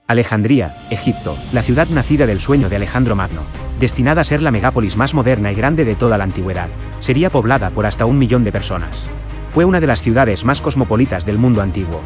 Alejandría, Egipto, la ciudad nacida del sueño de Alejandro Magno, destinada a ser la megápolis más moderna y grande de toda la antigüedad, sería poblada por hasta 1 millón de personas. Fue una de las ciudades más cosmopolitas del mundo antiguo.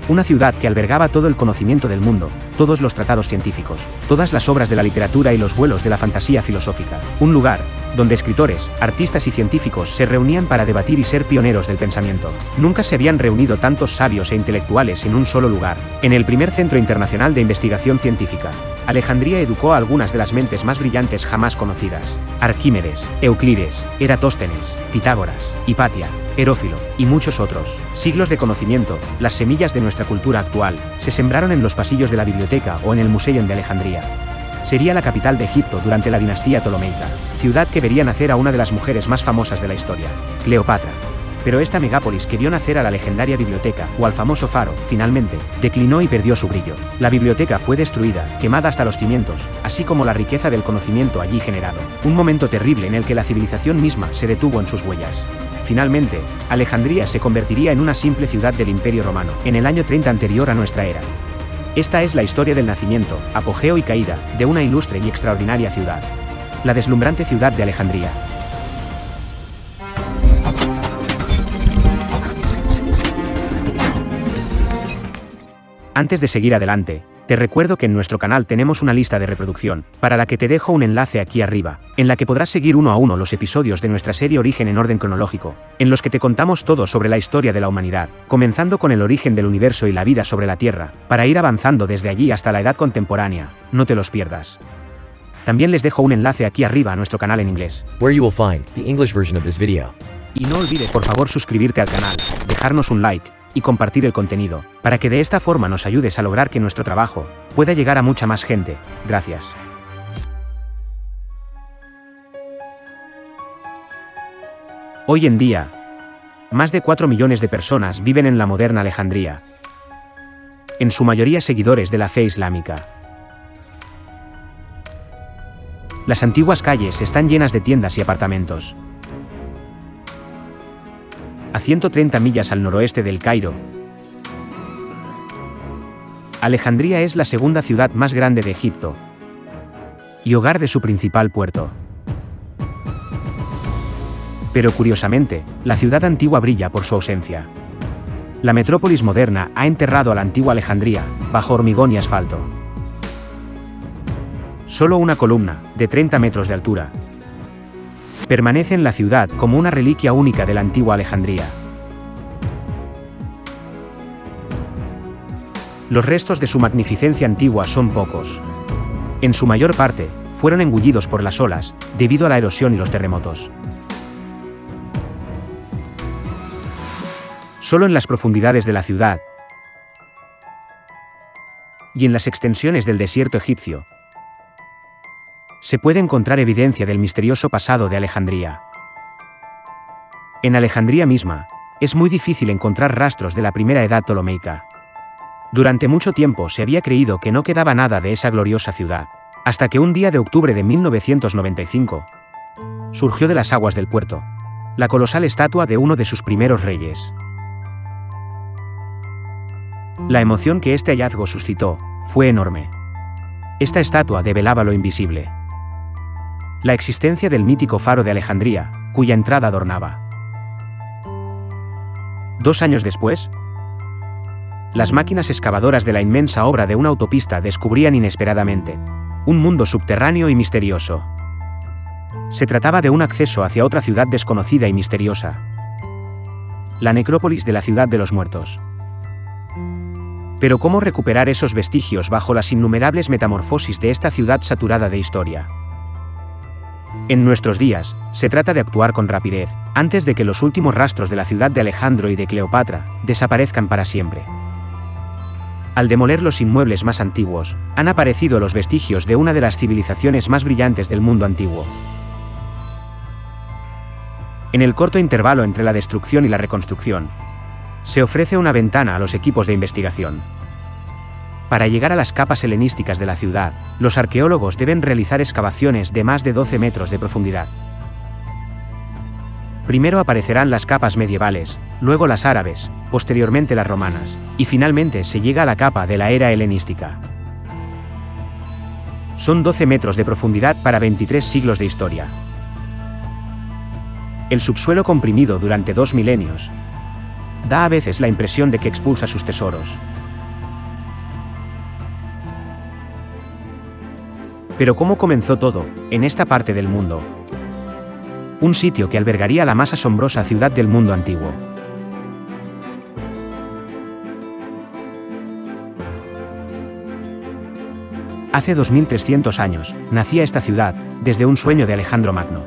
Una ciudad que albergaba todo el conocimiento del mundo, todos los tratados científicos, todas las obras de la literatura y los vuelos de la fantasía filosófica. Un lugar donde escritores, artistas y científicos se reunían para debatir y ser pioneros del pensamiento. Nunca se habían reunido tantos sabios e intelectuales en un solo lugar. En el primer centro internacional de investigación científica, Alejandría educó a algunas de las mentes más brillantes jamás conocidas: Arquímedes, Euclides, Eratóstenes, Pitágoras, Hipatia, Herófilo, y muchos otros. Siglos de conocimiento, las semillas de nuestra cultura actual, se sembraron en los pasillos de la biblioteca o en el Museo de Alejandría. Sería la capital de Egipto durante la dinastía Ptolomeica, ciudad que vería nacer a una de las mujeres más famosas de la historia, Cleopatra. Pero esta megápolis que vio nacer a la legendaria biblioteca, o al famoso faro, finalmente, declinó y perdió su brillo. La biblioteca fue destruida, quemada hasta los cimientos, así como la riqueza del conocimiento allí generado. Un momento terrible en el que la civilización misma se detuvo en sus huellas. Finalmente, Alejandría se convertiría en una simple ciudad del Imperio Romano, en el año 30 anterior a nuestra era. Esta es la historia del nacimiento, apogeo y caída, de una ilustre y extraordinaria ciudad. La deslumbrante ciudad de Alejandría. Antes de seguir adelante, te recuerdo que en nuestro canal tenemos una lista de reproducción, para la que te dejo un enlace aquí arriba, en la que podrás seguir uno a uno los episodios de nuestra serie Origen en orden cronológico, en los que te contamos todo sobre la historia de la humanidad, comenzando con el origen del universo y la vida sobre la Tierra, para ir avanzando desde allí hasta la edad contemporánea. No te los pierdas. También les dejo un enlace aquí arriba a nuestro canal en inglés, where you will find the English version of this video. Y no olvides por favor suscribirte al canal, dejarnos un like, y compartir el contenido, para que de esta forma nos ayudes a lograr que nuestro trabajo pueda llegar a mucha más gente. Gracias. Hoy en día, más de 4 millones de personas viven en la moderna Alejandría, en su mayoría seguidores de la fe islámica. Las antiguas calles están llenas de tiendas y apartamentos. A 130 millas al noroeste del Cairo, Alejandría es la segunda ciudad más grande de Egipto y hogar de su principal puerto. Pero curiosamente, la ciudad antigua brilla por su ausencia. La metrópolis moderna ha enterrado a la antigua Alejandría bajo hormigón y asfalto. Solo una columna, de 30 metros de altura, permanece en la ciudad como una reliquia única de la antigua Alejandría. Los restos de su magnificencia antigua son pocos. En su mayor parte, fueron engullidos por las olas, debido a la erosión y los terremotos. Solo en las profundidades de la ciudad y en las extensiones del desierto egipcio se puede encontrar evidencia del misterioso pasado de Alejandría. En Alejandría misma, es muy difícil encontrar rastros de la primera edad ptolomeica. Durante mucho tiempo se había creído que no quedaba nada de esa gloriosa ciudad, hasta que un día de octubre de 1995, surgió de las aguas del puerto la colosal estatua de uno de sus primeros reyes. La emoción que este hallazgo suscitó fue enorme. Esta estatua develaba lo invisible: la existencia del mítico faro de Alejandría, cuya entrada adornaba. 2 años después, las máquinas excavadoras de la inmensa obra de una autopista descubrían inesperadamente un mundo subterráneo y misterioso. Se trataba de un acceso hacia otra ciudad desconocida y misteriosa: la necrópolis de la ciudad de los muertos. Pero ¿cómo recuperar esos vestigios bajo las innumerables metamorfosis de esta ciudad saturada de historia? En nuestros días, se trata de actuar con rapidez, antes de que los últimos rastros de la ciudad de Alejandro y de Cleopatra desaparezcan para siempre. Al demoler los inmuebles más antiguos, han aparecido los vestigios de una de las civilizaciones más brillantes del mundo antiguo. En el corto intervalo entre la destrucción y la reconstrucción, se ofrece una ventana a los equipos de investigación. Para llegar a las capas helenísticas de la ciudad, los arqueólogos deben realizar excavaciones de más de 12 metros de profundidad. Primero aparecerán las capas medievales, luego las árabes, posteriormente las romanas, y finalmente se llega a la capa de la era helenística. Son 12 metros de profundidad para 23 siglos de historia. El subsuelo comprimido durante 2 milenios da a veces la impresión de que expulsa sus tesoros. Pero ¿cómo comenzó todo, en esta parte del mundo? Un sitio que albergaría la más asombrosa ciudad del mundo antiguo. Hace 2300 años, nacía esta ciudad, desde un sueño de Alejandro Magno.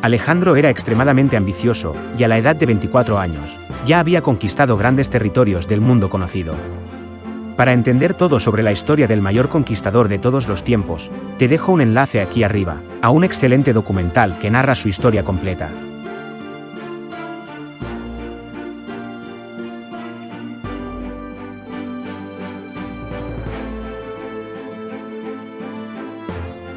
Alejandro era extremadamente ambicioso, y a la edad de 24 años, ya había conquistado grandes territorios del mundo conocido. Para entender todo sobre la historia del mayor conquistador de todos los tiempos, te dejo un enlace aquí arriba, a un excelente documental que narra su historia completa.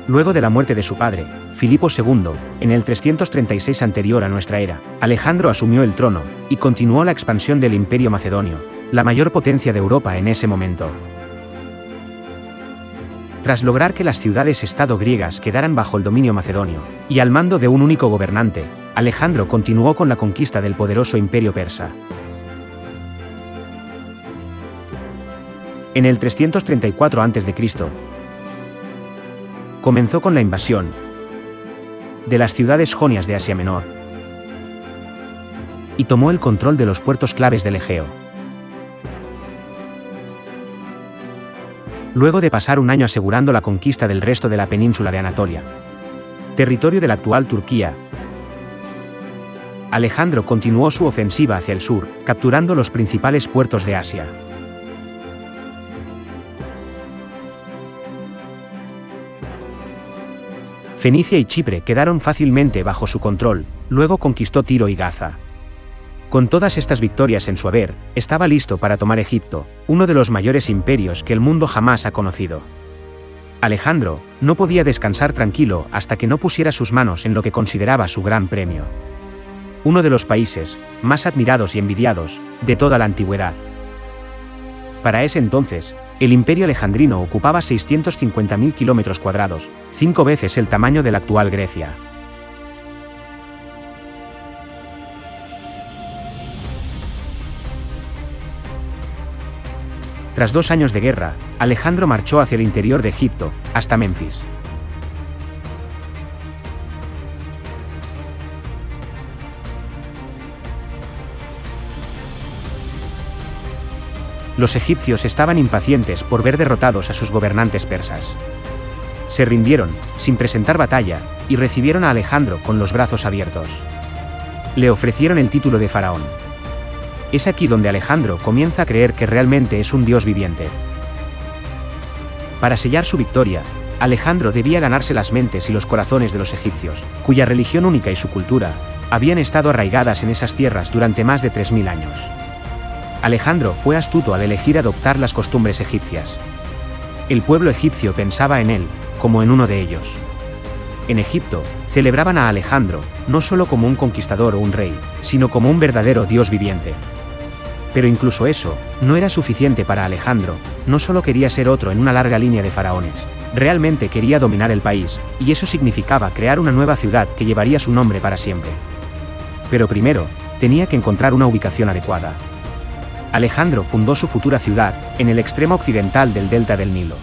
Luego de la muerte de su padre, Filipo II, en el 336 anterior a nuestra era, Alejandro asumió el trono, y continuó la expansión del Imperio Macedonio, la mayor potencia de Europa en ese momento. Tras lograr que las ciudades-estado griegas quedaran bajo el dominio macedonio, y al mando de un único gobernante, Alejandro continuó con la conquista del poderoso Imperio persa. En el 334 a.C., comenzó con la invasión de las ciudades jonias de Asia Menor y tomó el control de los puertos claves del Egeo. Luego de pasar un año asegurando la conquista del resto de la península de Anatolia, territorio de la actual Turquía, Alejandro continuó su ofensiva hacia el sur, capturando los principales puertos de Asia. Fenicia y Chipre quedaron fácilmente bajo su control, luego conquistó Tiro y Gaza. Con todas estas victorias en su haber, estaba listo para tomar Egipto, uno de los mayores imperios que el mundo jamás ha conocido. Alejandro no podía descansar tranquilo hasta que no pusiera sus manos en lo que consideraba su gran premio. Uno de los países más admirados y envidiados de toda la antigüedad. Para ese entonces, el imperio alejandrino ocupaba 650.000 kilómetros cuadrados, 5 veces el tamaño de la actual Grecia. Tras 2 años de guerra, Alejandro marchó hacia el interior de Egipto, hasta Menfis. Los egipcios estaban impacientes por ver derrotados a sus gobernantes persas. Se rindieron, sin presentar batalla, y recibieron a Alejandro con los brazos abiertos. Le ofrecieron el título de faraón. Es aquí donde Alejandro comienza a creer que realmente es un dios viviente. Para sellar su victoria, Alejandro debía ganarse las mentes y los corazones de los egipcios, cuya religión única y su cultura habían estado arraigadas en esas tierras durante más de 3000 años. Alejandro fue astuto al elegir adoptar las costumbres egipcias. El pueblo egipcio pensaba en él, como en uno de ellos. En Egipto, celebraban a Alejandro, no solo como un conquistador o un rey, sino como un verdadero dios viviente. Pero incluso eso, no era suficiente para Alejandro, no solo quería ser otro en una larga línea de faraones, realmente quería dominar el país, y eso significaba crear una nueva ciudad que llevaría su nombre para siempre. Pero primero, tenía que encontrar una ubicación adecuada. Alejandro fundó su futura ciudad, en el extremo occidental del delta del Nilo.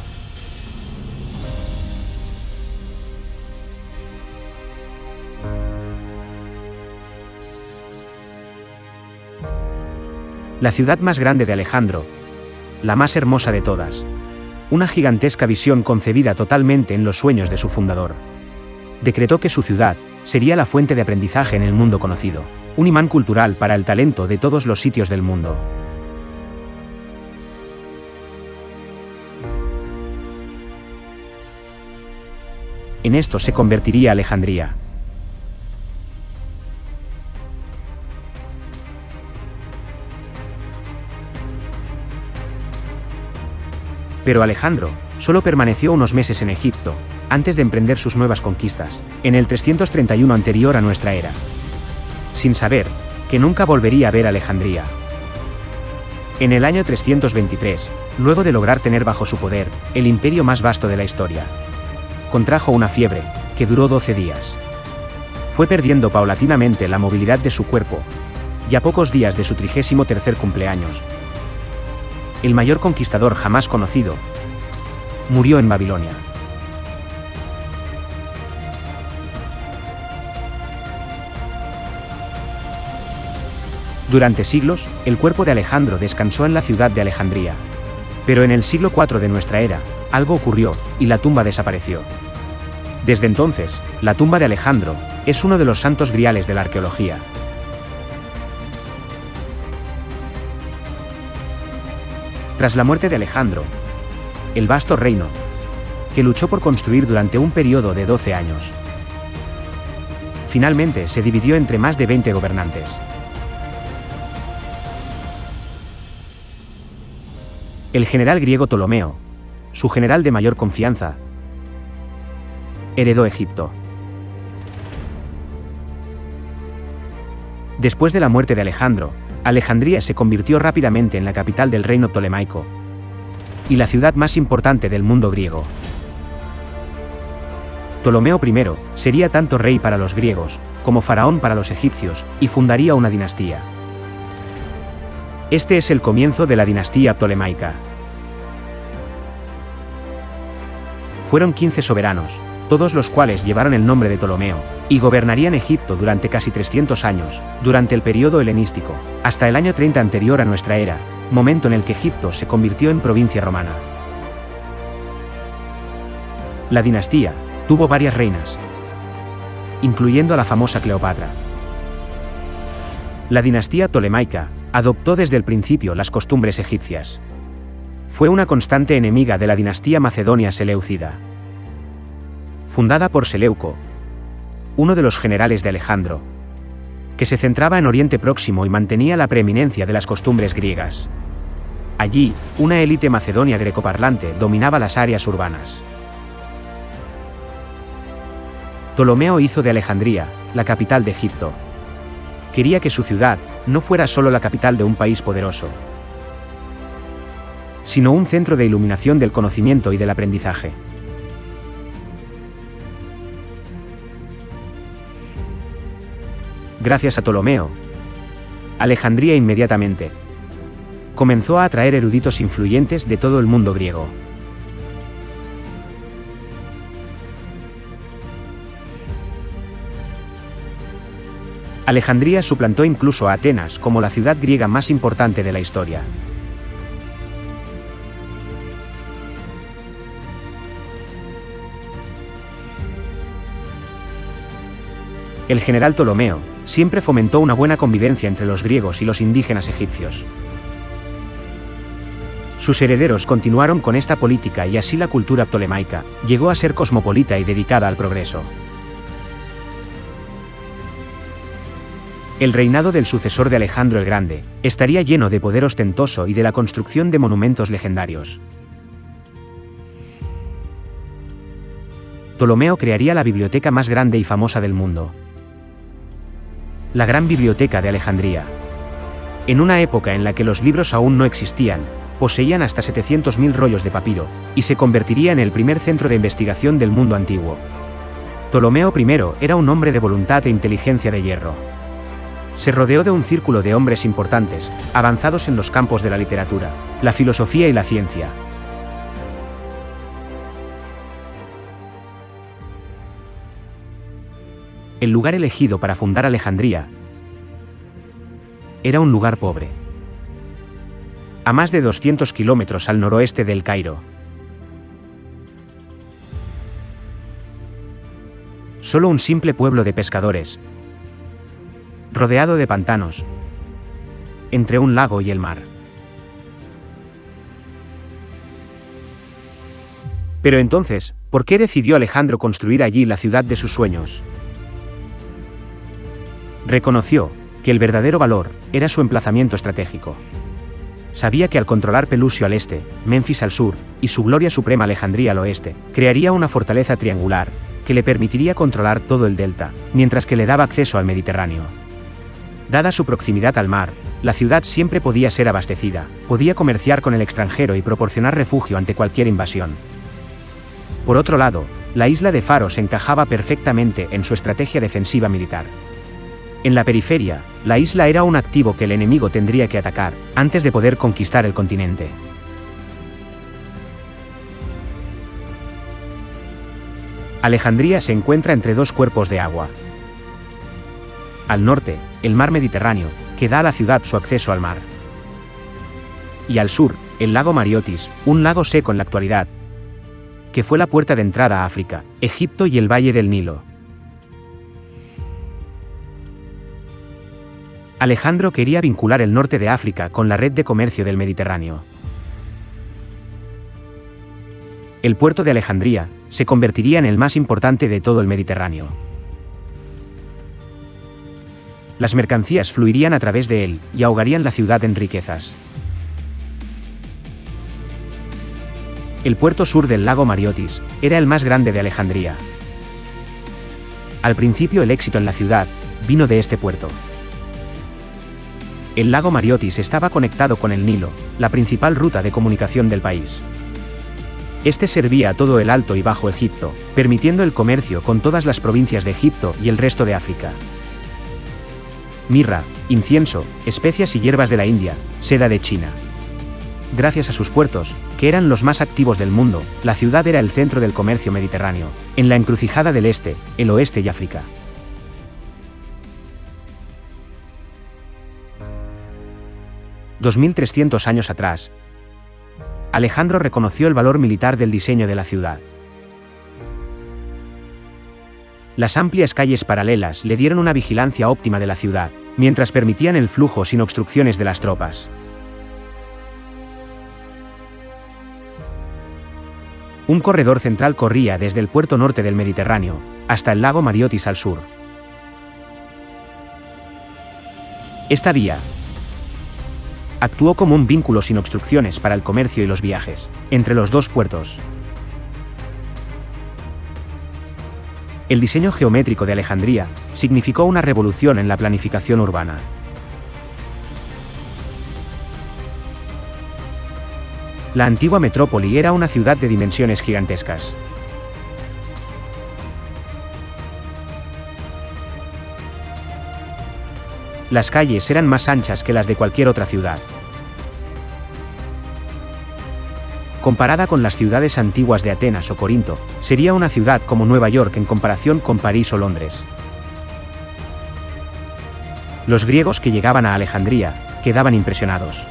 La ciudad más grande de Alejandro, la más hermosa de todas. Una gigantesca visión concebida totalmente en los sueños de su fundador. Decretó que su ciudad sería la fuente de aprendizaje en el mundo conocido, un imán cultural para el talento de todos los sitios del mundo. En esto se convertiría Alejandría. Pero Alejandro solo permaneció unos meses en Egipto, antes de emprender sus nuevas conquistas, en el 331 anterior a nuestra era. Sin saber que nunca volvería a ver Alejandría. En el año 323, luego de lograr tener bajo su poder el imperio más vasto de la historia, contrajo una fiebre, que duró 12 días. Fue perdiendo paulatinamente la movilidad de su cuerpo, y a pocos días de su 33º cumpleaños, el mayor conquistador jamás conocido, murió en Babilonia. Durante siglos, el cuerpo de Alejandro descansó en la ciudad de Alejandría. Pero en el siglo IV de nuestra era, algo ocurrió, y la tumba desapareció. Desde entonces, la tumba de Alejandro es uno de los santos griales de la arqueología. Tras la muerte de Alejandro, el vasto reino, que luchó por construir durante un periodo de 12 años, finalmente se dividió entre más de 20 gobernantes. El general griego Ptolomeo, su general de mayor confianza, heredó Egipto. Después de la muerte de Alejandro, Alejandría se convirtió rápidamente en la capital del reino ptolemaico y la ciudad más importante del mundo griego. Ptolomeo I sería tanto rey para los griegos como faraón para los egipcios y fundaría una dinastía. Este es el comienzo de la dinastía ptolemaica. Fueron 15 soberanos, todos los cuales llevaron el nombre de Ptolomeo, y gobernarían Egipto durante casi 300 años, durante el período helenístico, hasta el año 30 anterior a nuestra era, momento en el que Egipto se convirtió en provincia romana. La dinastía tuvo varias reinas, incluyendo a la famosa Cleopatra. La dinastía ptolemaica adoptó desde el principio las costumbres egipcias. Fue una constante enemiga de la dinastía macedonia seleucida. Fundada por Seleuco, uno de los generales de Alejandro, que se centraba en Oriente Próximo y mantenía la preeminencia de las costumbres griegas. Allí, una élite macedonia grecoparlante dominaba las áreas urbanas. Ptolomeo hizo de Alejandría la capital de Egipto. Quería que su ciudad no fuera solo la capital de un país poderoso, sino un centro de iluminación del conocimiento y del aprendizaje. Gracias a Ptolomeo, Alejandría inmediatamente comenzó a atraer eruditos influyentes de todo el mundo griego. Alejandría suplantó incluso a Atenas como la ciudad griega más importante de la historia. El general Ptolomeo siempre fomentó una buena convivencia entre los griegos y los indígenas egipcios. Sus herederos continuaron con esta política y así la cultura ptolemaica llegó a ser cosmopolita y dedicada al progreso. El reinado del sucesor de Alejandro el Grande estaría lleno de poder ostentoso y de la construcción de monumentos legendarios. Ptolomeo crearía la biblioteca más grande y famosa del mundo, la Gran Biblioteca de Alejandría. En una época en la que los libros aún no existían, poseían hasta 700.000 rollos de papiro, y se convertiría en el primer centro de investigación del mundo antiguo. Ptolomeo I era un hombre de voluntad e inteligencia de hierro. Se rodeó de un círculo de hombres importantes, avanzados en los campos de la literatura, la filosofía y la ciencia. El lugar elegido para fundar Alejandría era un lugar pobre, a más de 200 kilómetros al noroeste del Cairo. Solo un simple pueblo de pescadores, rodeado de pantanos, entre un lago y el mar. Pero entonces, ¿por qué decidió Alejandro construir allí la ciudad de sus sueños? Reconoció que el verdadero valor era su emplazamiento estratégico. Sabía que al controlar Pelusio al este, Menfis al sur, y su gloria suprema Alejandría al oeste, crearía una fortaleza triangular que le permitiría controlar todo el delta, mientras que le daba acceso al Mediterráneo. Dada su proximidad al mar, la ciudad siempre podía ser abastecida, podía comerciar con el extranjero y proporcionar refugio ante cualquier invasión. Por otro lado, La isla de Faros encajaba perfectamente en su estrategia defensiva militar. En la periferia, la isla era un activo que el enemigo tendría que atacar, antes de poder conquistar el continente. Alejandría se encuentra entre dos cuerpos de agua. Al norte, el mar Mediterráneo, que da a la ciudad su acceso al mar. Y al sur, el lago Mariotis, un lago seco en la actualidad, que fue la puerta de entrada a África, Egipto y el Valle del Nilo. Alejandro quería vincular el norte de África con la red de comercio del Mediterráneo. El puerto de Alejandría se convertiría en el más importante de todo el Mediterráneo. Las mercancías fluirían a través de él y ahogarían la ciudad en riquezas. El puerto sur del lago Mariotis era el más grande de Alejandría. Al principio el éxito en la ciudad vino de este puerto. El lago Mariotis estaba conectado con el Nilo, la principal ruta de comunicación del país. Este servía a todo el Alto y Bajo Egipto, permitiendo el comercio con todas las provincias de Egipto y el resto de África. Mirra, incienso, especias y hierbas de la India, seda de China. Gracias a sus puertos, que eran los más activos del mundo, la ciudad era el centro del comercio mediterráneo, en la encrucijada del este, el oeste y África. $2300 años atrás, Alejandro reconoció el valor militar del diseño de la ciudad. Las amplias calles paralelas le dieron una vigilancia óptima de la ciudad, mientras permitían el flujo sin obstrucciones de las tropas. Un corredor central corría desde el puerto norte del Mediterráneo hasta el lago Mariotis al sur. Esta vía actuó como un vínculo sin obstrucciones para el comercio y los viajes entre los dos puertos. El diseño geométrico de Alejandría significó una revolución en la planificación urbana. La antigua metrópoli era una ciudad de dimensiones gigantescas. Las calles eran más anchas que las de cualquier otra ciudad. Comparada con las ciudades antiguas de Atenas o Corinto, sería una ciudad como Nueva York en comparación con París o Londres. Los griegos que llegaban a Alejandría quedaban impresionados.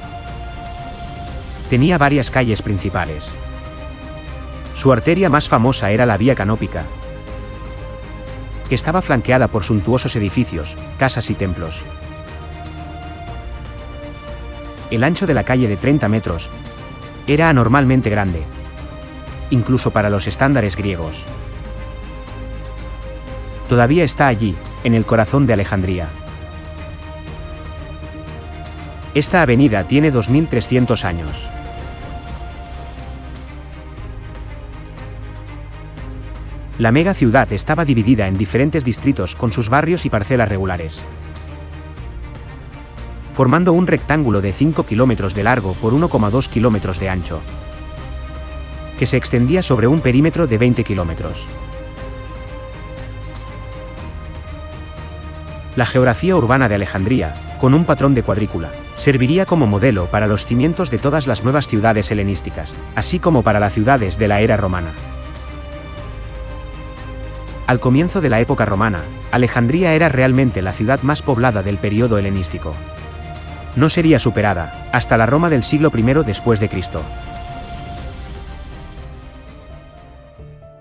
Tenía varias calles principales. Su arteria más famosa era la Vía Canópica, que estaba flanqueada por suntuosos edificios, casas y templos. El ancho de la calle de 30 metros era anormalmente grande, incluso para los estándares griegos. Todavía está allí, en el corazón de Alejandría. Esta avenida tiene 2300 años. La mega ciudad estaba dividida en diferentes distritos con sus barrios y parcelas regulares, formando un rectángulo de 5 kilómetros de largo por 1,2 kilómetros de ancho, que se extendía sobre un perímetro de 20 kilómetros. La geografía urbana de Alejandría, con un patrón de cuadrícula, serviría como modelo para los cimientos de todas las nuevas ciudades helenísticas, así como para las ciudades de la era romana. Al comienzo de la época romana, Alejandría era realmente la ciudad más poblada del período helenístico. No sería superada hasta la Roma del siglo I después de Cristo.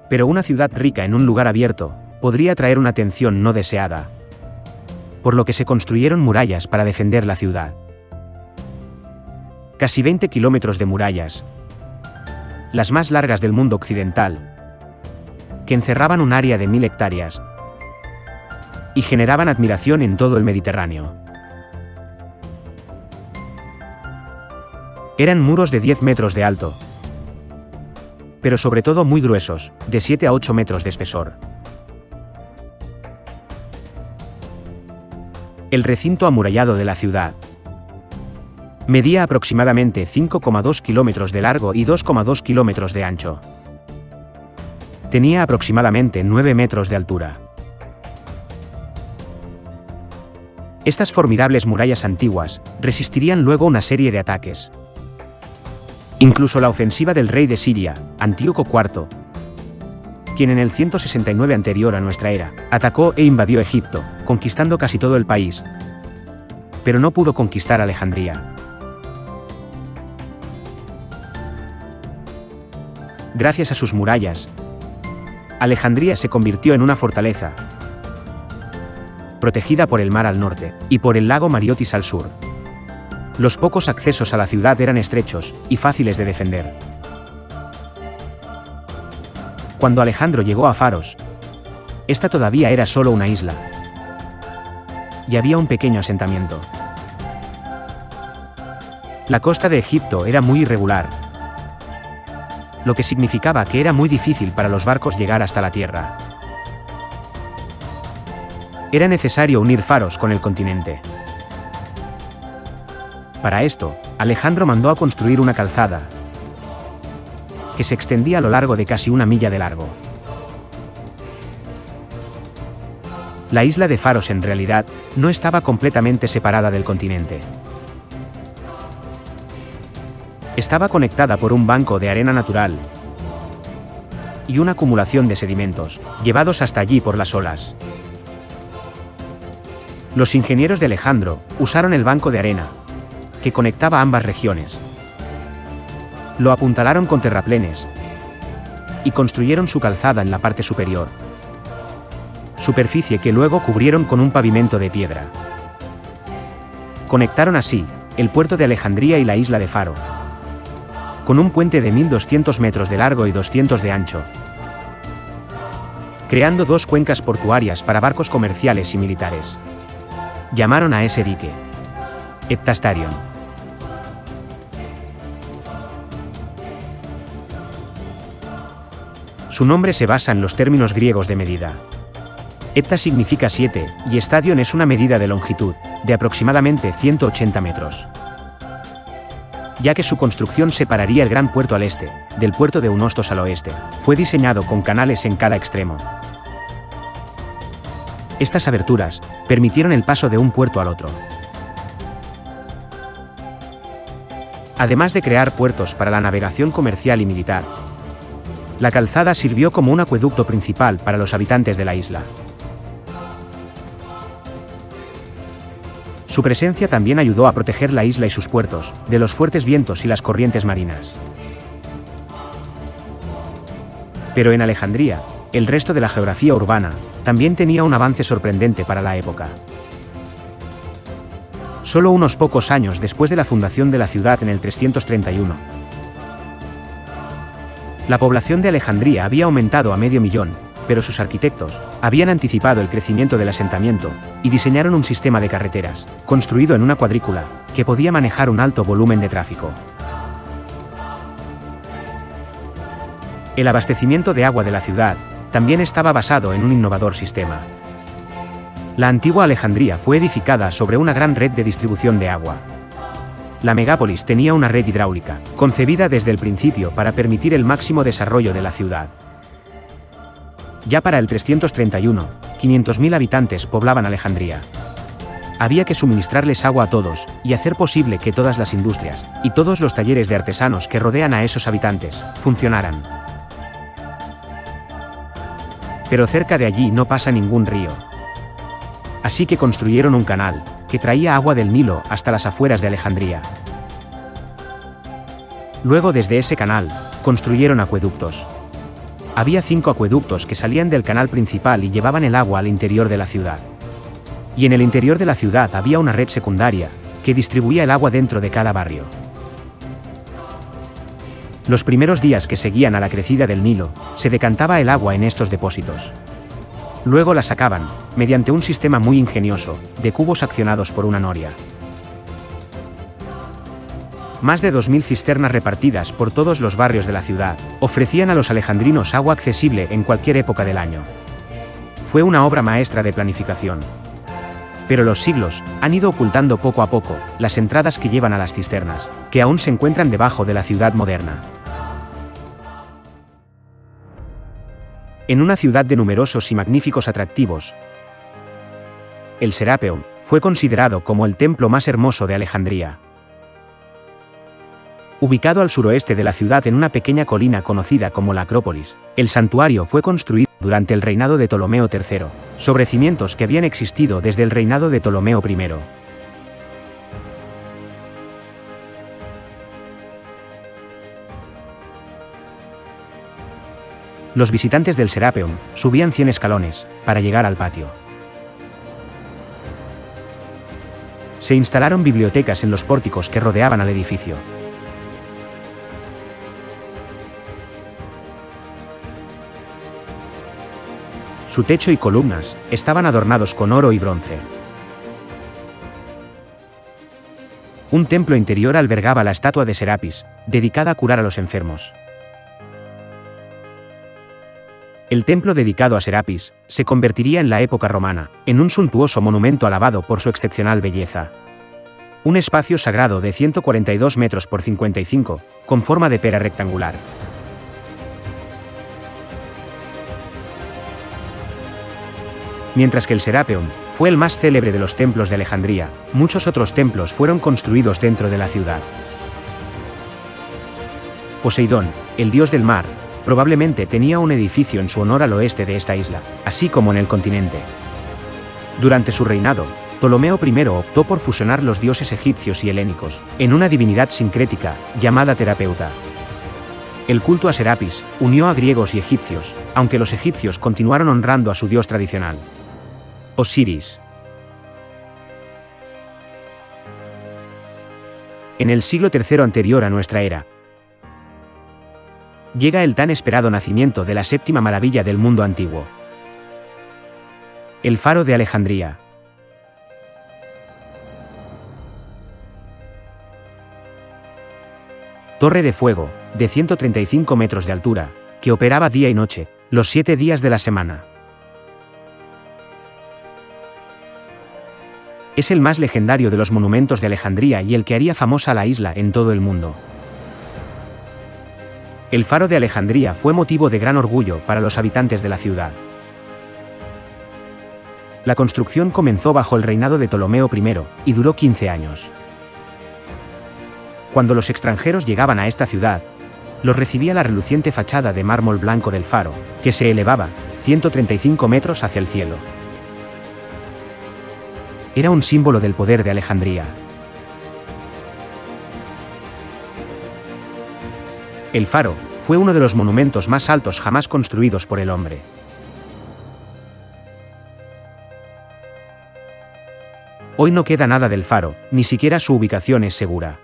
Pero una ciudad rica en un lugar abierto podría atraer una atención no deseada, por lo que se construyeron murallas para defender la ciudad. Casi 20 kilómetros de murallas, las más largas del mundo occidental, que encerraban un área de 1000 hectáreas y generaban admiración en todo el Mediterráneo. Eran muros de 10 metros de alto, pero sobre todo muy gruesos, de 7 a 8 metros de espesor. El recinto amurallado de la ciudad medía aproximadamente 5,2 kilómetros de largo y 2,2 kilómetros de ancho. Tenía aproximadamente 9 metros de altura. Estas formidables murallas antiguas resistirían luego una serie de ataques. Incluso la ofensiva del rey de Siria, Antíoco IV, quien en el 169 anterior a nuestra era, atacó e invadió Egipto, conquistando casi todo el país, pero no pudo conquistar Alejandría. Gracias a sus murallas, Alejandría se convirtió en una fortaleza, protegida por el mar al norte, y por el lago Mariotis al sur. Los pocos accesos a la ciudad eran estrechos y fáciles de defender. Cuando Alejandro llegó a Faros, esta todavía era solo una isla, y había un pequeño asentamiento. La costa de Egipto era muy irregular, lo que significaba que era muy difícil para los barcos llegar hasta la tierra. Era necesario unir Faros con el continente. Para esto, Alejandro mandó a construir una calzada que se extendía a lo largo de casi 1 milla de largo. La isla de Faros en realidad no estaba completamente separada del continente. Estaba conectada por un banco de arena natural y una acumulación de sedimentos, llevados hasta allí por las olas. Los ingenieros de Alejandro usaron el banco de arena, que conectaba ambas regiones. Lo apuntalaron con terraplenes y construyeron su calzada en la parte superior, superficie que luego cubrieron con un pavimento de piedra. Conectaron así el puerto de Alejandría y la isla de Faro, con un puente de 1200 metros de largo y 200 de ancho, creando 2 cuencas portuarias para barcos comerciales y militares. Llamaron a ese dique Heptastarion. Su nombre se basa en los términos griegos de medida. Hepta significa 7, y stadion es una medida de longitud, de aproximadamente 180 metros. Ya que su construcción separaría el gran puerto al este, del puerto de Eunostos al oeste, fue diseñado con canales en cada extremo. Estas aberturas permitieron el paso de un puerto al otro. Además de crear puertos para la navegación comercial y militar, la calzada sirvió como un acueducto principal para los habitantes de la isla. Su presencia también ayudó a proteger la isla y sus puertos de los fuertes vientos y las corrientes marinas. Pero en Alejandría, el resto de la geografía urbana también tenía un avance sorprendente para la época. Solo unos pocos años después de la fundación de la ciudad en el 331, la población de Alejandría había aumentado a 500.000, pero sus arquitectos habían anticipado el crecimiento del asentamiento y diseñaron un sistema de carreteras, construido en una cuadrícula, que podía manejar un alto volumen de tráfico. El abastecimiento de agua de la ciudad también estaba basado en un innovador sistema. La antigua Alejandría fue edificada sobre una gran red de distribución de agua. La megápolis tenía una red hidráulica, concebida desde el principio para permitir el máximo desarrollo de la ciudad. Ya para el 331, 500.000 habitantes poblaban Alejandría. Había que suministrarles agua a todos, y hacer posible que todas las industrias, y todos los talleres de artesanos que rodean a esos habitantes, funcionaran. Pero cerca de allí no pasa ningún río. Así que construyeron un canal, que traía agua del Nilo hasta las afueras de Alejandría. Luego desde ese canal, construyeron acueductos. Había 5 acueductos que salían del canal principal y llevaban el agua al interior de la ciudad. Y en el interior de la ciudad había una red secundaria, que distribuía el agua dentro de cada barrio. Los primeros días que seguían a la crecida del Nilo, se decantaba el agua en estos depósitos. Luego la sacaban, mediante un sistema muy ingenioso, de cubos accionados por una noria. Más de 2.000 cisternas repartidas por todos los barrios de la ciudad, ofrecían a los alejandrinos agua accesible en cualquier época del año. Fue una obra maestra de planificación. Pero los siglos han ido ocultando poco a poco las entradas que llevan a las cisternas, que aún se encuentran debajo de la ciudad moderna. En una ciudad de numerosos y magníficos atractivos, el Serapeum fue considerado como el templo más hermoso de Alejandría. Ubicado al suroeste de la ciudad en una pequeña colina conocida como la Acrópolis, el santuario fue construido durante el reinado de Ptolomeo III, sobre cimientos que habían existido desde el reinado de Ptolomeo I. Los visitantes del Serapeum subían 100 escalones para llegar al patio. Se instalaron bibliotecas en los pórticos que rodeaban al edificio. Su techo y columnas estaban adornados con oro y bronce. Un templo interior albergaba la estatua de Serapis, dedicada a curar a los enfermos. El templo dedicado a Serapis se convertiría en la época romana, en un suntuoso monumento alabado por su excepcional belleza. Un espacio sagrado de 142 metros por 55, con forma de pera rectangular. Mientras que el Serapeum fue el más célebre de los templos de Alejandría, muchos otros templos fueron construidos dentro de la ciudad. Poseidón, el dios del mar, probablemente tenía un edificio en su honor al oeste de esta isla, así como en el continente. Durante su reinado, Ptolomeo I optó por fusionar los dioses egipcios y helénicos, en una divinidad sincrética, llamada Terapeuta. El culto a Serapis unió a griegos y egipcios, aunque los egipcios continuaron honrando a su dios tradicional, Osiris. En el siglo III anterior a nuestra era, llega el tan esperado nacimiento de la séptima maravilla del mundo antiguo. El Faro de Alejandría. Torre de fuego, de 135 metros de altura, que operaba día y noche, los 7 días de la semana. Es el más legendario de los monumentos de Alejandría y el que haría famosa la isla en todo el mundo. El Faro de Alejandría fue motivo de gran orgullo para los habitantes de la ciudad. La construcción comenzó bajo el reinado de Ptolomeo I, y duró 15 años. Cuando los extranjeros llegaban a esta ciudad, los recibía la reluciente fachada de mármol blanco del faro, que se elevaba 135 metros hacia el cielo. Era un símbolo del poder de Alejandría. El faro fue uno de los monumentos más altos jamás construidos por el hombre. Hoy no queda nada del faro, ni siquiera su ubicación es segura.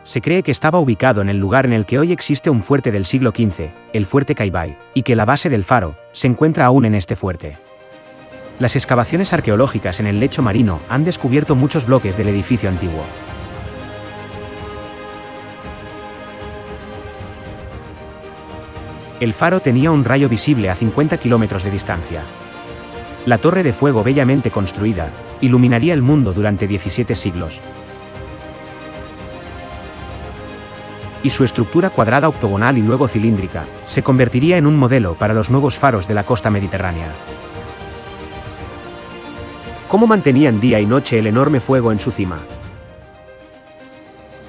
Se cree que estaba ubicado en el lugar en el que hoy existe un fuerte del siglo XV, el fuerte Caibay, y que la base del faro se encuentra aún en este fuerte. Las excavaciones arqueológicas en el lecho marino han descubierto muchos bloques del edificio antiguo. El faro tenía un rayo visible a 50 kilómetros de distancia. La torre de fuego bellamente construida iluminaría el mundo durante 17 siglos. Y su estructura cuadrada octogonal y luego cilíndrica se convertiría en un modelo para los nuevos faros de la costa mediterránea. ¿Cómo mantenían día y noche el enorme fuego en su cima?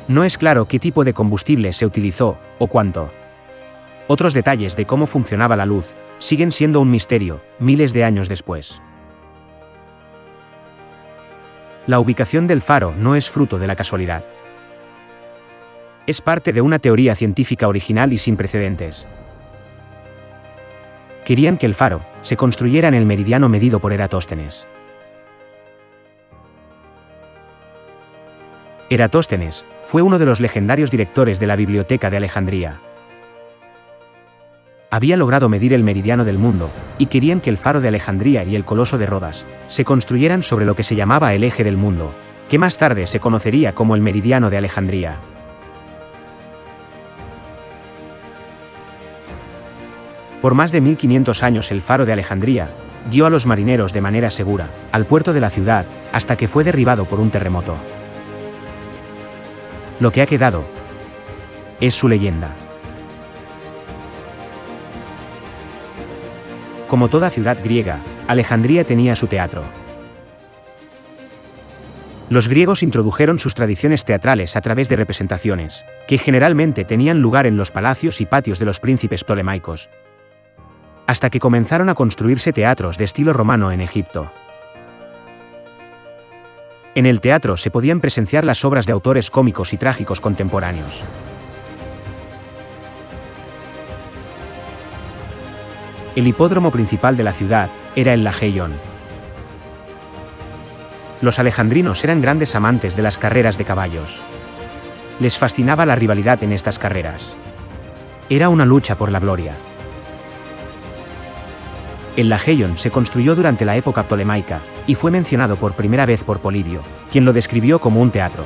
No es claro qué tipo de combustible se utilizó, o cuánto. Otros detalles de cómo funcionaba la luz siguen siendo un misterio, miles de años después. La ubicación del faro no es fruto de la casualidad. Es parte de una teoría científica original y sin precedentes. Querían que el faro se construyera en el meridiano medido por Eratóstenes. Eratóstenes fue uno de los legendarios directores de la Biblioteca de Alejandría. Había logrado medir el meridiano del mundo, y querían que el Faro de Alejandría y el Coloso de Rodas se construyeran sobre lo que se llamaba el eje del mundo, que más tarde se conocería como el Meridiano de Alejandría. Por más de 1500 años el Faro de Alejandría guió a los marineros de manera segura al puerto de la ciudad, hasta que fue derribado por un terremoto. Lo que ha quedado es su leyenda. Como toda ciudad griega, Alejandría tenía su teatro. Los griegos introdujeron sus tradiciones teatrales a través de representaciones, que generalmente tenían lugar en los palacios y patios de los príncipes ptolemaicos, hasta que comenzaron a construirse teatros de estilo romano en Egipto. En el teatro se podían presenciar las obras de autores cómicos y trágicos contemporáneos. El hipódromo principal de la ciudad era el Lageion. Los alejandrinos eran grandes amantes de las carreras de caballos. Les fascinaba la rivalidad en estas carreras. Era una lucha por la gloria. El Lageion se construyó durante la época ptolemaica, y fue mencionado por primera vez por Polibio, quien lo describió como un teatro.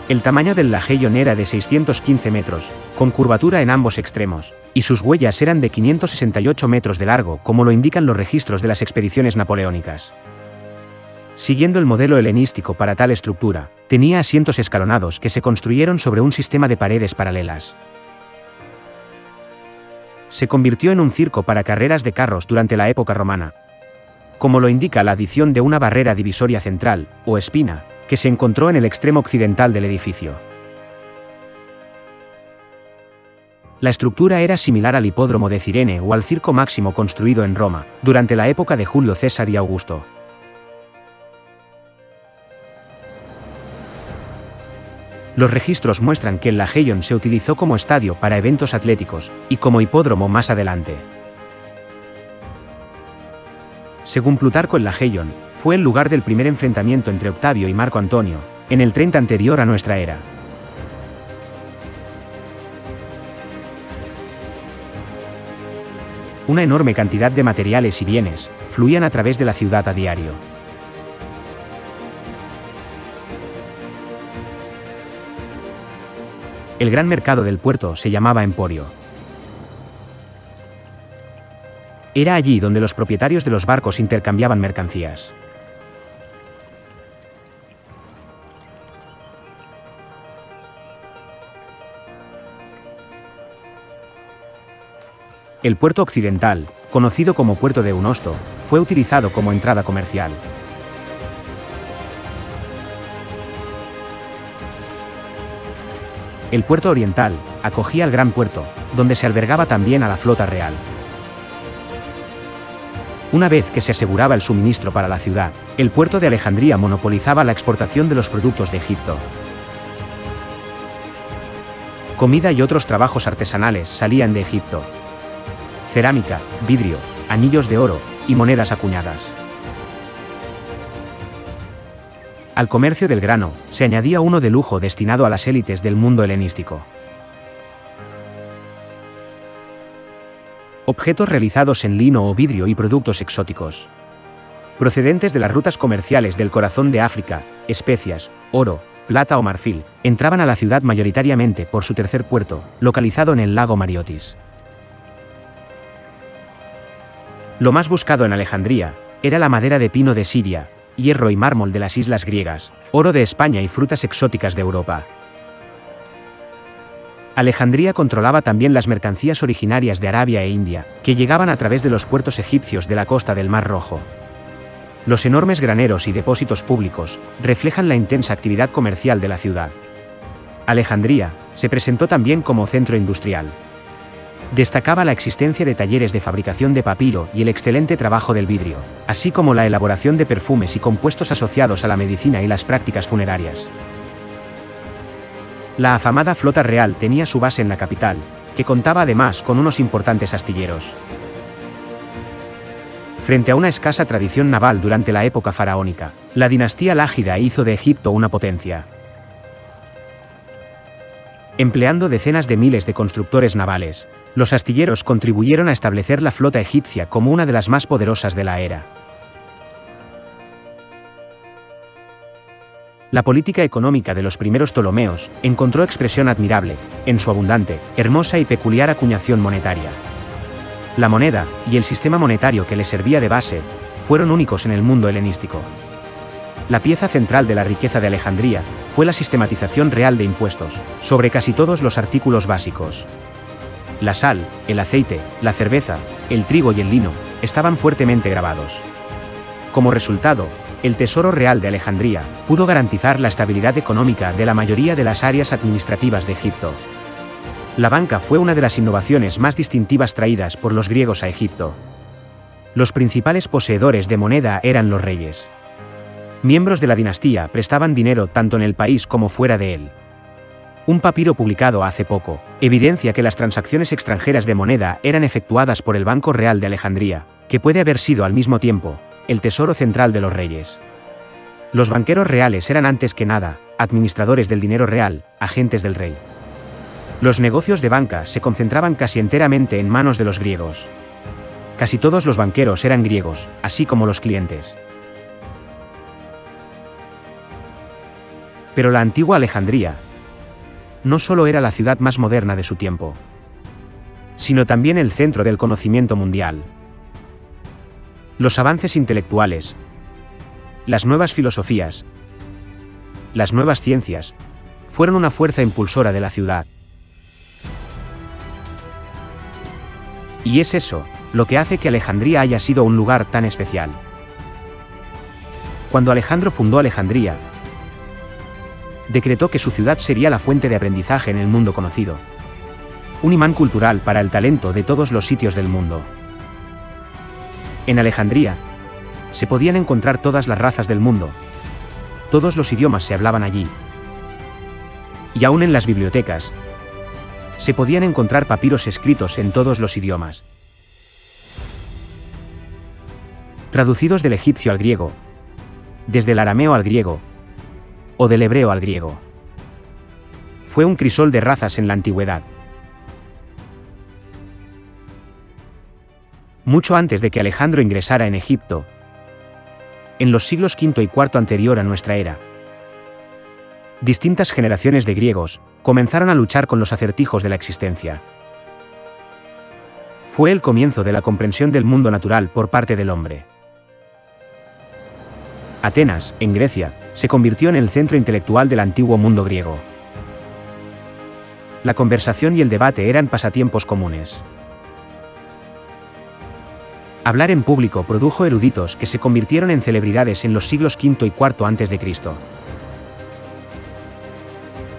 El tamaño del Lageion era de 615 metros, con curvatura en ambos extremos, y sus huellas eran de 568 metros de largo, como lo indican los registros de las expediciones napoleónicas. Siguiendo el modelo helenístico para tal estructura, tenía asientos escalonados que se construyeron sobre un sistema de paredes paralelas. Se convirtió en un circo para carreras de carros durante la época romana, como lo indica la adición de una barrera divisoria central, o espina, que se encontró en el extremo occidental del edificio. La estructura era similar al hipódromo de Cirene o al Circo Máximo construido en Roma, durante la época de Julio César y Augusto. Los registros muestran que el Lageion se utilizó como estadio para eventos atléticos, y como hipódromo más adelante. Según Plutarco, el Lageion fue el lugar del primer enfrentamiento entre Octavio y Marco Antonio, en el 30 anterior a nuestra era. Una enorme cantidad de materiales y bienes fluían a través de la ciudad a diario. El gran mercado del puerto se llamaba Emporio. Era allí donde los propietarios de los barcos intercambiaban mercancías. El puerto occidental, conocido como Puerto de Eunosto, fue utilizado como entrada comercial. El puerto oriental acogía el gran puerto, donde se albergaba también a la flota real. Una vez que se aseguraba el suministro para la ciudad, el puerto de Alejandría monopolizaba la exportación de los productos de Egipto. Comida y otros trabajos artesanales salían de Egipto. Cerámica, vidrio, anillos de oro y monedas acuñadas. Al comercio del grano se añadía uno de lujo destinado a las élites del mundo helenístico. Objetos realizados en lino o vidrio y productos exóticos, procedentes de las rutas comerciales del corazón de África, especias, oro, plata o marfil, entraban a la ciudad mayoritariamente por su tercer puerto, localizado en el lago Mariotis. Lo más buscado en Alejandría era la madera de pino de Siria, hierro y mármol de las islas griegas, oro de España y frutas exóticas de Europa. Alejandría controlaba también las mercancías originarias de Arabia e India, que llegaban a través de los puertos egipcios de la costa del Mar Rojo. Los enormes graneros y depósitos públicos reflejan la intensa actividad comercial de la ciudad. Alejandría se presentó también como centro industrial. Destacaba la existencia de talleres de fabricación de papiro y el excelente trabajo del vidrio, así como la elaboración de perfumes y compuestos asociados a la medicina y las prácticas funerarias. La afamada flota real tenía su base en la capital, que contaba además con unos importantes astilleros. Frente a una escasa tradición naval durante la época faraónica, la dinastía Lágida hizo de Egipto una potencia. Empleando decenas de miles de constructores navales, los astilleros contribuyeron a establecer la flota egipcia como una de las más poderosas de la era. La política económica de los primeros Ptolomeos encontró expresión admirable en su abundante, hermosa y peculiar acuñación monetaria. La moneda y el sistema monetario que les servía de base fueron únicos en el mundo helenístico. La pieza central de la riqueza de Alejandría fue la sistematización real de impuestos sobre casi todos los artículos básicos. La sal, el aceite, la cerveza, el trigo y el lino, estaban fuertemente grabados. Como resultado, el Tesoro Real de Alejandría pudo garantizar la estabilidad económica de la mayoría de las áreas administrativas de Egipto. La banca fue una de las innovaciones más distintivas traídas por los griegos a Egipto. Los principales poseedores de moneda eran los reyes. Miembros de la dinastía prestaban dinero tanto en el país como fuera de él. Un papiro publicado hace poco evidencia que las transacciones extranjeras de moneda eran efectuadas por el Banco Real de Alejandría, que puede haber sido al mismo tiempo el tesoro central de los reyes. Los banqueros reales eran antes que nada administradores del dinero real, agentes del rey. Los negocios de banca se concentraban casi enteramente en manos de los griegos. Casi todos los banqueros eran griegos, así como los clientes. Pero la antigua Alejandría no solo era la ciudad más moderna de su tiempo, sino también el centro del conocimiento mundial. Los avances intelectuales, las nuevas filosofías, las nuevas ciencias, fueron una fuerza impulsora de la ciudad. Y es eso lo que hace que Alejandría haya sido un lugar tan especial. Cuando Alejandro fundó Alejandría, decretó que su ciudad sería la fuente de aprendizaje en el mundo conocido, un imán cultural para el talento de todos los sitios del mundo. En Alejandría se podían encontrar todas las razas del mundo, todos los idiomas se hablaban allí, y aún en las bibliotecas se podían encontrar papiros escritos en todos los idiomas, traducidos del egipcio al griego, desde el arameo al griego, o del hebreo al griego. Fue un crisol de razas en la antigüedad. Mucho antes de que Alejandro ingresara en Egipto, en los siglos V y IV anterior a nuestra era, distintas generaciones de griegos comenzaron a luchar con los acertijos de la existencia. Fue el comienzo de la comprensión del mundo natural por parte del hombre. Atenas, en Grecia, se convirtió en el centro intelectual del antiguo mundo griego. La conversación y el debate eran pasatiempos comunes. Hablar en público produjo eruditos que se convirtieron en celebridades en los siglos V y IV a.C.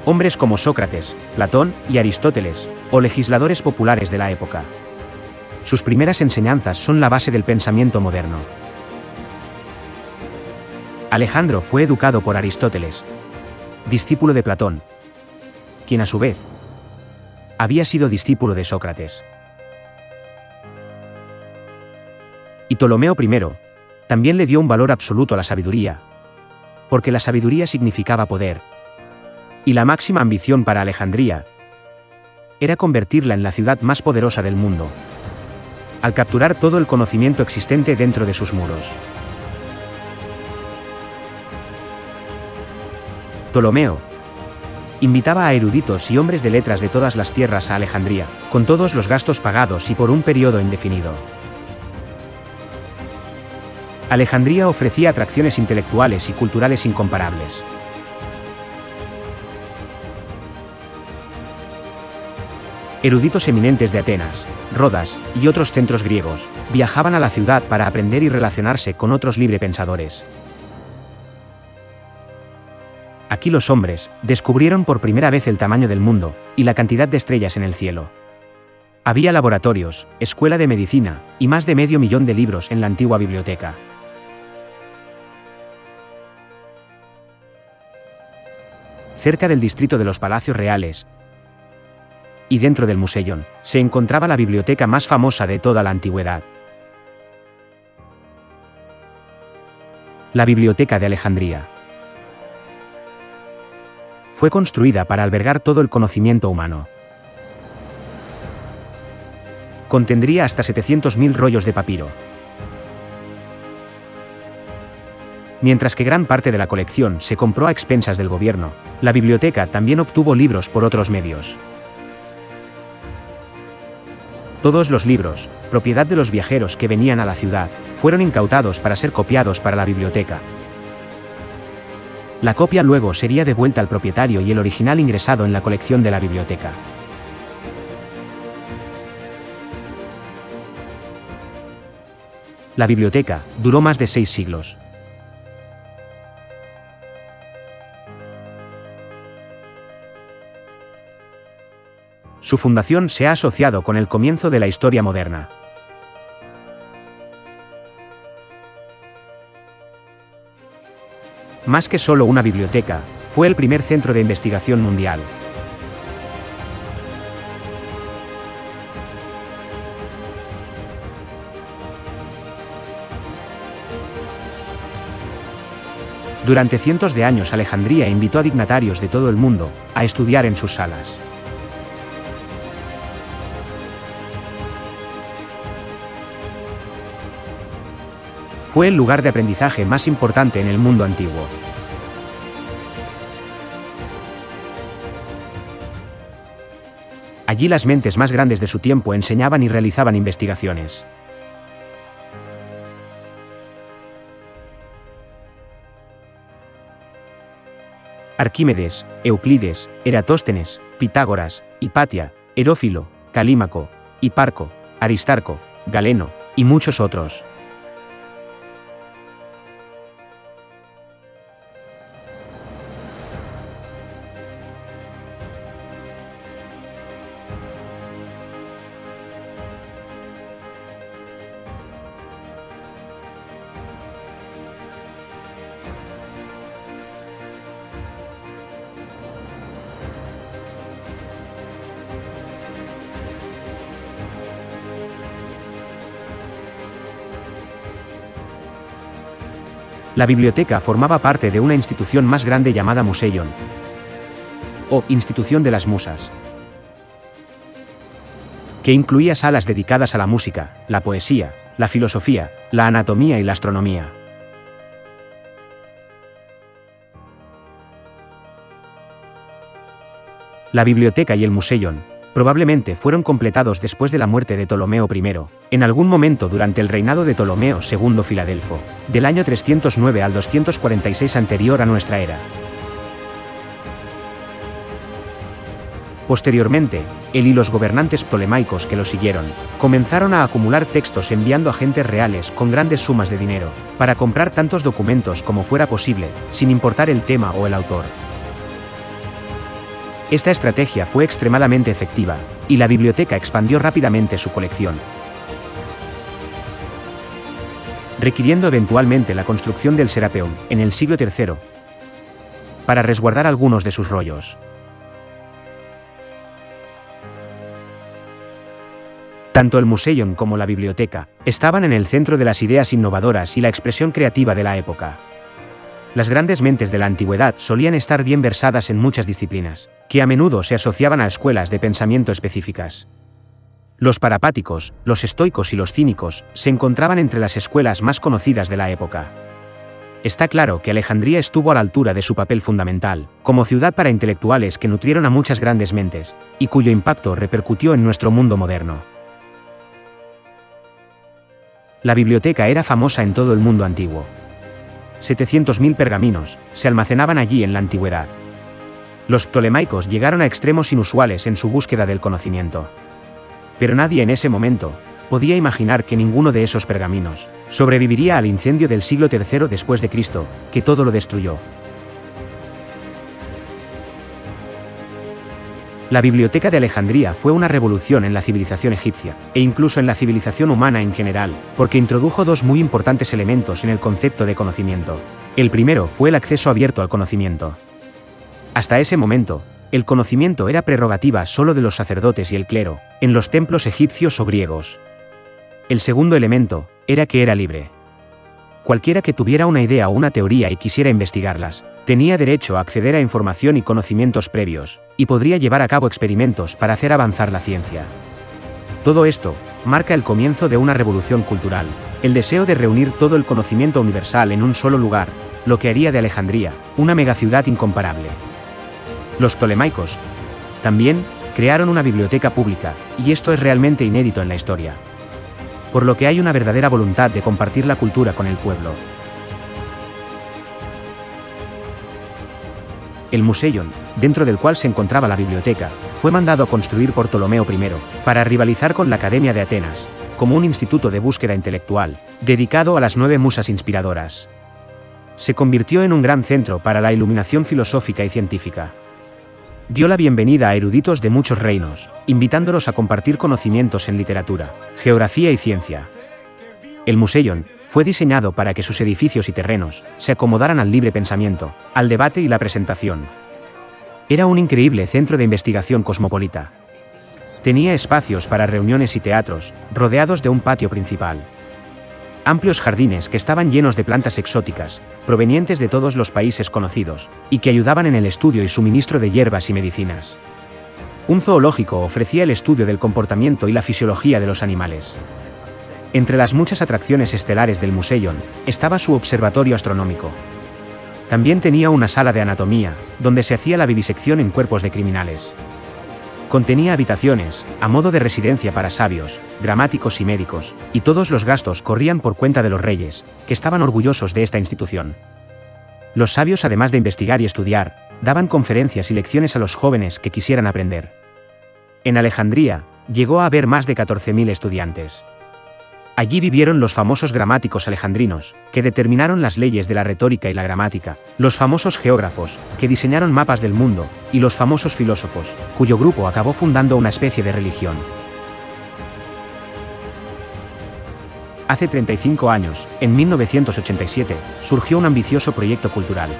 Hombres como Sócrates, Platón y Aristóteles, o legisladores populares de la época. Sus primeras enseñanzas son la base del pensamiento moderno. Alejandro fue educado por Aristóteles, discípulo de Platón, quien a su vez había sido discípulo de Sócrates. Y Ptolomeo I también le dio un valor absoluto a la sabiduría, porque la sabiduría significaba poder, y la máxima ambición para Alejandría era convertirla en la ciudad más poderosa del mundo, al capturar todo el conocimiento existente dentro de sus muros. Ptolomeo invitaba a eruditos y hombres de letras de todas las tierras a Alejandría, con todos los gastos pagados y por un periodo indefinido. Alejandría ofrecía atracciones intelectuales y culturales incomparables. Eruditos eminentes de Atenas, Rodas y otros centros griegos viajaban a la ciudad para aprender y relacionarse con otros librepensadores. Aquí los hombres descubrieron por primera vez el tamaño del mundo y la cantidad de estrellas en el cielo. Había laboratorios, escuela de medicina y más de 500.000 de libros en la antigua biblioteca. Cerca del distrito de los Palacios Reales y dentro del Museion se encontraba la biblioteca más famosa de toda la antigüedad. La Biblioteca de Alejandría fue construida para albergar todo el conocimiento humano. Contendría hasta 700.000 rollos de papiro. Mientras que gran parte de la colección se compró a expensas del gobierno, la biblioteca también obtuvo libros por otros medios. Todos los libros, propiedad de los viajeros que venían a la ciudad, fueron incautados para ser copiados para la biblioteca. La copia luego sería devuelta al propietario y el original ingresado en la colección de la biblioteca. La biblioteca duró más de 6 siglos. Su fundación se ha asociado con el comienzo de la historia moderna. Más que solo una biblioteca, fue el primer centro de investigación mundial. Durante cientos de años Alejandría invitó a dignatarios de todo el mundo a estudiar en sus salas. Fue el lugar de aprendizaje más importante en el mundo antiguo. Allí las mentes más grandes de su tiempo enseñaban y realizaban investigaciones. Arquímedes, Euclides, Eratóstenes, Pitágoras, Hipatia, Herófilo, Calímaco, Hiparco, Aristarco, Galeno, y muchos otros. La biblioteca formaba parte de una institución más grande llamada Museion, o Institución de las Musas, que incluía salas dedicadas a la música, la poesía, la filosofía, la anatomía y la astronomía. La biblioteca y el Museion probablemente fueron completados después de la muerte de Ptolomeo I, en algún momento durante el reinado de Ptolomeo II Filadelfo, del año 309 al 246 anterior a nuestra era. Posteriormente, él y los gobernantes ptolemaicos que lo siguieron, comenzaron a acumular textos enviando agentes reales con grandes sumas de dinero, para comprar tantos documentos como fuera posible, sin importar el tema o el autor. Esta estrategia fue extremadamente efectiva, y la biblioteca expandió rápidamente su colección, requiriendo eventualmente la construcción del Serapeum, en el siglo III, para resguardar algunos de sus rollos. Tanto el Museion como la biblioteca estaban en el centro de las ideas innovadoras y la expresión creativa de la época. Las grandes mentes de la antigüedad solían estar bien versadas en muchas disciplinas, que a menudo se asociaban a escuelas de pensamiento específicas. Los parapáticos, los estoicos y los cínicos se encontraban entre las escuelas más conocidas de la época. Está claro que Alejandría estuvo a la altura de su papel fundamental, como ciudad para intelectuales que nutrieron a muchas grandes mentes, y cuyo impacto repercutió en nuestro mundo moderno. La biblioteca era famosa en todo el mundo antiguo. 700.000 pergaminos se almacenaban allí en la antigüedad. Los ptolemaicos llegaron a extremos inusuales en su búsqueda del conocimiento. Pero nadie en ese momento podía imaginar que ninguno de esos pergaminos sobreviviría al incendio del siglo III después de Cristo, que todo lo destruyó. La Biblioteca de Alejandría fue una revolución en la civilización egipcia, e incluso en la civilización humana en general, porque introdujo dos muy importantes elementos en el concepto de conocimiento. El primero fue el acceso abierto al conocimiento. Hasta ese momento, el conocimiento era prerrogativa solo de los sacerdotes y el clero, en los templos egipcios o griegos. El segundo elemento era que era libre. Cualquiera que tuviera una idea o una teoría y quisiera investigarlas, tenía derecho a acceder a información y conocimientos previos, y podría llevar a cabo experimentos para hacer avanzar la ciencia. Todo esto marca el comienzo de una revolución cultural, el deseo de reunir todo el conocimiento universal en un solo lugar, lo que haría de Alejandría una megaciudad incomparable. Los ptolemaicos también crearon una biblioteca pública, y esto es realmente inédito en la historia. Por lo que hay una verdadera voluntad de compartir la cultura con el pueblo. El Museion, dentro del cual se encontraba la biblioteca, fue mandado a construir por Ptolomeo I, para rivalizar con la Academia de Atenas, como un instituto de búsqueda intelectual, dedicado a las 9 musas inspiradoras. Se convirtió en un gran centro para la iluminación filosófica y científica. Dio la bienvenida a eruditos de muchos reinos, invitándolos a compartir conocimientos en literatura, geografía y ciencia. El Museion fue diseñado para que sus edificios y terrenos se acomodaran al libre pensamiento, al debate y la presentación. Era un increíble centro de investigación cosmopolita. Tenía espacios para reuniones y teatros, rodeados de un patio principal. Amplios jardines que estaban llenos de plantas exóticas, provenientes de todos los países conocidos, y que ayudaban en el estudio y suministro de hierbas y medicinas. Un zoológico ofrecía el estudio del comportamiento y la fisiología de los animales. Entre las muchas atracciones estelares del Museion, estaba su observatorio astronómico. También tenía una sala de anatomía, donde se hacía la vivisección en cuerpos de criminales. Contenía habitaciones, a modo de residencia para sabios, gramáticos y médicos, y todos los gastos corrían por cuenta de los reyes, que estaban orgullosos de esta institución. Los sabios, además de investigar y estudiar, daban conferencias y lecciones a los jóvenes que quisieran aprender. En Alejandría, llegó a haber más de 14.000 estudiantes. Allí vivieron los famosos gramáticos alejandrinos, que determinaron las leyes de la retórica y la gramática, los famosos geógrafos, que diseñaron mapas del mundo, y los famosos filósofos, cuyo grupo acabó fundando una especie de religión. Hace 35 años, en 1987, surgió un ambicioso proyecto cultural.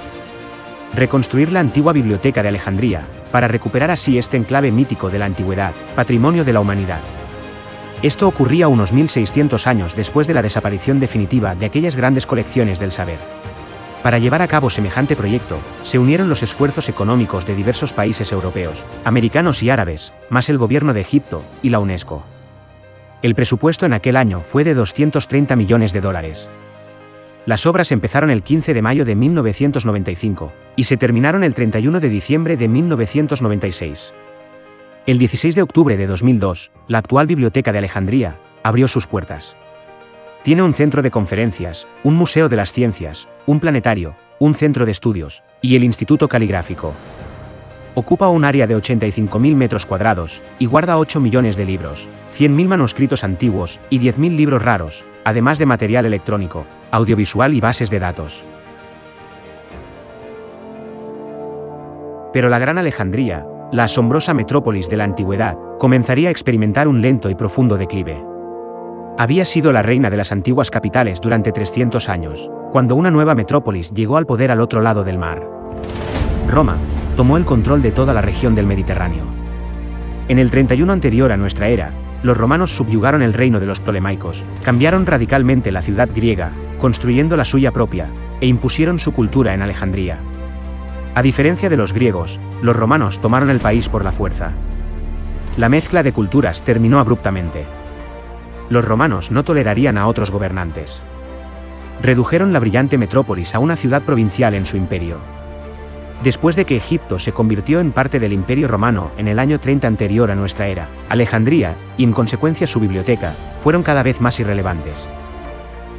Reconstruir la antigua biblioteca de Alejandría, para recuperar así este enclave mítico de la antigüedad, patrimonio de la humanidad. Esto ocurría unos 1600 años después de la desaparición definitiva de aquellas grandes colecciones del saber. Para llevar a cabo semejante proyecto, se unieron los esfuerzos económicos de diversos países europeos, americanos y árabes, más el gobierno de Egipto y la UNESCO. El presupuesto en aquel año fue de $230 millones. Las obras empezaron el 15 de mayo de 1995, y se terminaron el 31 de diciembre de 1996. El 16 de octubre de 2002, la actual Biblioteca de Alejandría abrió sus puertas. Tiene un centro de conferencias, un museo de las ciencias, un planetario, un centro de estudios, y el Instituto Caligráfico. Ocupa un área de 85.000 metros cuadrados, y guarda 8 millones de libros, 100.000 manuscritos antiguos, y 10.000 libros raros, además de material electrónico, audiovisual y bases de datos. Pero la Gran Alejandría, la asombrosa metrópolis de la antigüedad, comenzaría a experimentar un lento y profundo declive. Había sido la reina de las antiguas capitales durante 300 años, cuando una nueva metrópolis llegó al poder al otro lado del mar. Roma tomó el control de toda la región del Mediterráneo. En el 31 anterior a nuestra era, los romanos subyugaron el reino de los ptolemaicos, cambiaron radicalmente la ciudad griega, construyendo la suya propia, e impusieron su cultura en Alejandría. A diferencia de los griegos, los romanos tomaron el país por la fuerza. La mezcla de culturas terminó abruptamente. Los romanos no tolerarían a otros gobernantes. Redujeron la brillante metrópolis a una ciudad provincial en su imperio. Después de que Egipto se convirtió en parte del Imperio Romano en el año 30 anterior a nuestra era, Alejandría, y en consecuencia su biblioteca, fueron cada vez más irrelevantes.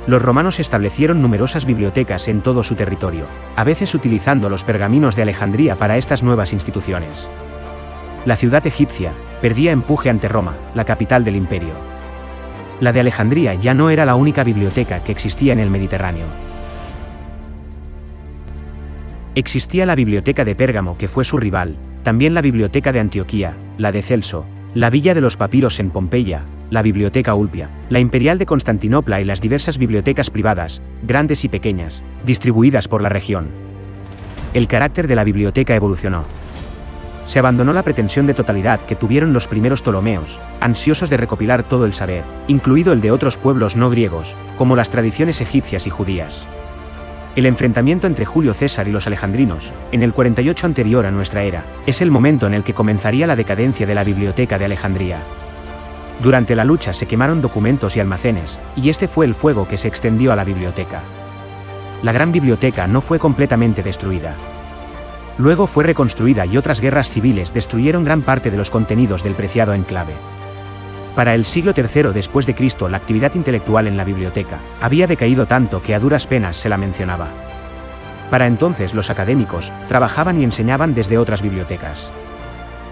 Los romanos establecieron numerosas bibliotecas en todo su territorio, a veces utilizando los pergaminos de Alejandría para estas nuevas instituciones. La ciudad egipcia perdía empuje ante Roma, la capital del imperio. La de Alejandría ya no era la única biblioteca que existía en el Mediterráneo. Existía la biblioteca de Pérgamo, que fue su rival, también la biblioteca de Antioquía, la de Celso, la villa de los papiros en Pompeya, la biblioteca Ulpia, la imperial de Constantinopla y las diversas bibliotecas privadas, grandes y pequeñas, distribuidas por la región. El carácter de la biblioteca evolucionó. Se abandonó la pretensión de totalidad que tuvieron los primeros Ptolomeos, ansiosos de recopilar todo el saber, incluido el de otros pueblos no griegos, como las tradiciones egipcias y judías. El enfrentamiento entre Julio César y los alejandrinos, en el 48 anterior a nuestra era, es el momento en el que comenzaría la decadencia de la Biblioteca de Alejandría. Durante la lucha se quemaron documentos y almacenes, y este fue el fuego que se extendió a la biblioteca. La gran biblioteca no fue completamente destruida. Luego fue reconstruida y otras guerras civiles destruyeron gran parte de los contenidos del preciado enclave. Para el siglo III después de Cristo la actividad intelectual en la biblioteca había decaído tanto que a duras penas se la mencionaba. Para entonces los académicos trabajaban y enseñaban desde otras bibliotecas.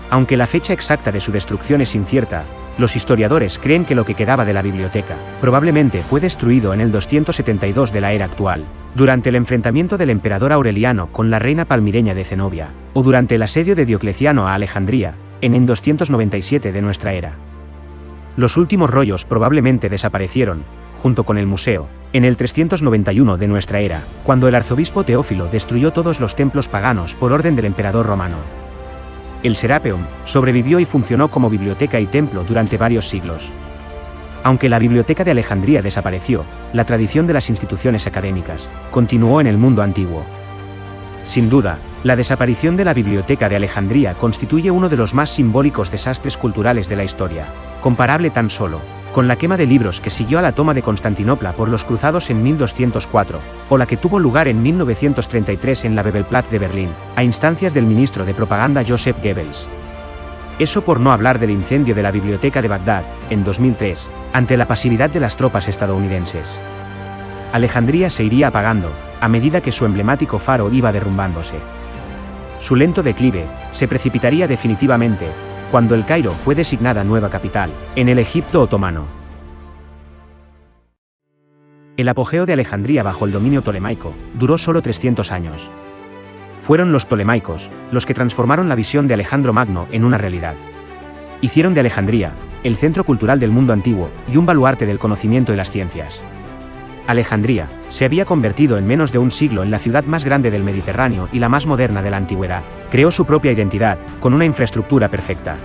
Aunque la fecha exacta de su destrucción es incierta, Los historiadores creen que lo que quedaba de la biblioteca probablemente fue destruido en el 272 de la era actual, durante el enfrentamiento del emperador Aureliano con la reina palmireña de Zenobia, o durante el asedio de Diocleciano a Alejandría, en el 297 de nuestra era. Los últimos rollos probablemente desaparecieron, junto con el museo, en el 391 de nuestra era, cuando el arzobispo Teófilo destruyó todos los templos paganos por orden del emperador romano. El Serapeum sobrevivió y funcionó como biblioteca y templo durante varios siglos. Aunque la Biblioteca de Alejandría desapareció, la tradición de las instituciones académicas continuó en el mundo antiguo. Sin duda, la desaparición de la Biblioteca de Alejandría constituye uno de los más simbólicos desastres culturales de la historia, comparable tan solo con la quema de libros que siguió a la toma de Constantinopla por los cruzados en 1204, o la que tuvo lugar en 1933 en la Bebelplatz de Berlín, a instancias del ministro de propaganda Joseph Goebbels. Eso por no hablar del incendio de la Biblioteca de Bagdad, en 2003, ante la pasividad de las tropas estadounidenses. Alejandría se iría apagando, a medida que su emblemático faro iba derrumbándose. Su lento declive se precipitaría definitivamente cuando El Cairo fue designada nueva capital, en el Egipto otomano. El apogeo de Alejandría bajo el dominio tolemaico duró solo 300 años. Fueron los tolemaicos los que transformaron la visión de Alejandro Magno en una realidad. Hicieron de Alejandría el centro cultural del mundo antiguo y un baluarte del conocimiento y las ciencias. Alejandría se había convertido en menos de un siglo en la ciudad más grande del Mediterráneo y la más moderna de la antigüedad. Creó su propia identidad, con una infraestructura perfecta.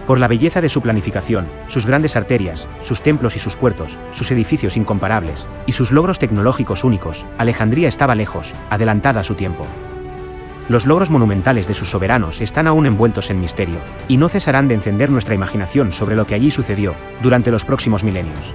Por la belleza de su planificación, sus grandes arterias, sus templos y sus puertos, sus edificios incomparables, y sus logros tecnológicos únicos, Alejandría estaba lejos, adelantada a su tiempo. Los logros monumentales de sus soberanos están aún envueltos en misterio, y no cesarán de encender nuestra imaginación sobre lo que allí sucedió, durante los próximos milenios.